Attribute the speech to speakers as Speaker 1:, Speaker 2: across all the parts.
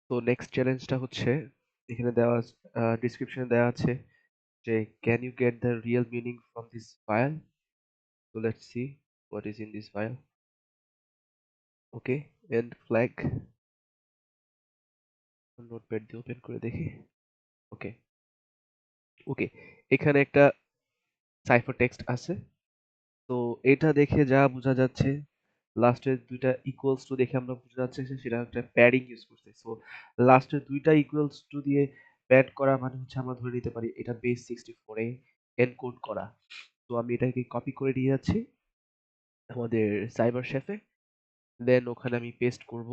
Speaker 1: তো নেক্সট চ্যালেঞ্জটা হচ্ছে এখানে দেওয়া ডিসক্রিপশনে দেওয়া আছে যে can you get the real meaning from this file. So let's see what is in this file. Okay, and flag notepad দিয়ে ওপেন করে দেখি। ওকে ওকে, এখানে একটা সাইফার টেক্সট আছে। তো এটা দেখে যা বোঝা যাচ্ছে, লাস্টের দুইটা ইকুয়ালস টু দেখে আমরা বোঝা যাচ্ছে যে সেটা একটা প্যাডিং ইউজ করছে। সো লাস্টের দুইটা ইকুয়ালস টু দিয়ে প্যাড করা মানে হচ্ছে আমরা ধরে নিতে পারি এটা বেস 64 এ এনকোড করা। তো আমি এটাকে কপি করে নিয়ে যাচ্ছি আমাদের সাইবার শেফে, দেন ওখানে আমি পেস্ট করব।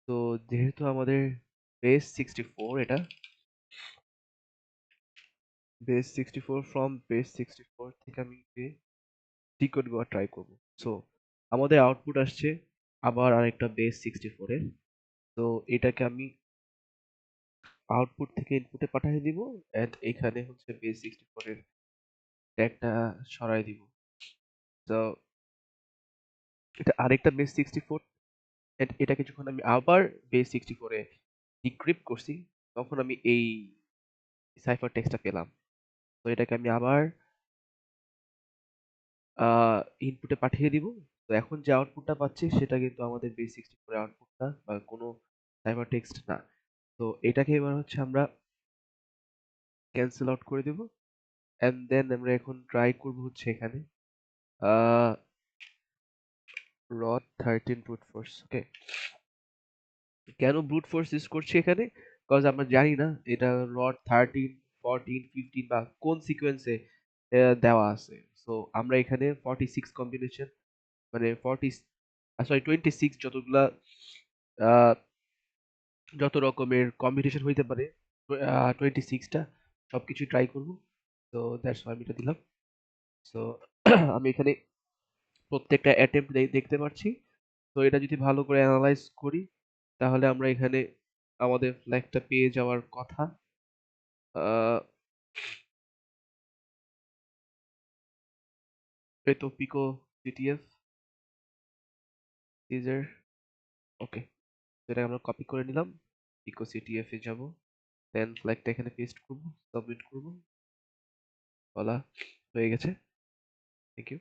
Speaker 1: তো যেহেতু আমাদের বেস 64, এটা বেস 64, ফ্রম বেস 64 থেকে আমি ডিকোড করা ট্রাই করব। সো আমাদের আউটপুট আসছে আবার আরেকটা বেস 64 এর। তো এটাকে আমি আউটপুট থেকে ইনপুটে পাঠিয়ে দিব, এন্ড এখানে হচ্ছে বেস 64 এর ট্যাগটা সরাই দিব। তো এটা আরেকটা বেস 64, এন্ড এটাকে যখন আমি আবার বেস 64 এ ডিক্রিপ্ট করছি, তখন আমি এই সাইফার টেক্সটটা পেলাম। তো এটাকে আমি আবার ইনপুটে পাঠিয়ে দিব। তো এখন যে আউটপুটটা পাচ্ছি সেটা কিন্তু আমাদের বেস 64 এর আউটপুটটা বা কোনো সাইফার টেক্সট না। তো এটাকে এবার হচ্ছে আমরা ক্যান্সেল আউট করে দিব, এন্ড দেন আমরা এখন ট্রাই করব হচ্ছে এখানে রড 13 ব্রুট ফোর্স। ওকে, কেন ব্রুট ফোর্স ইউজ করছি এখানে? বিকজ আমরা জানি না এটা রড 13, 14, 15 বা কোন সিকোয়েন্সে দেওয়া আছে। সো আমরা এখানে 46 কম্বিনেশন, মানে 40 সরি 26 যতগুলা আহ, যত রকমের কম্বিনেশন হইতে পারে 26টা সবকিছু ট্রাই করব। তো দ্যাটস আমি এটা দিলাম। সো আমি এখানে প্রত্যেকটা অ্যাটেম্প্ট দেখতে পাচ্ছি। তো এটা যদি ভালো করে অ্যানালাইজ করি, তাহলে আমরা এখানে আমাদের ফ্ল্যাগটা পেয়ে যাওয়ার কথা। আহ, এই তো পিকো সিটিএফ সিজার। ওকে, এটা আমরা কপি করে নিলাম, পিকো সিটিএফ এ যাব, দেন ফ্ল্যাগটা এখানে পেস্ট করব, সাবমিট করব, বলা হয়ে গেছে। Thank you.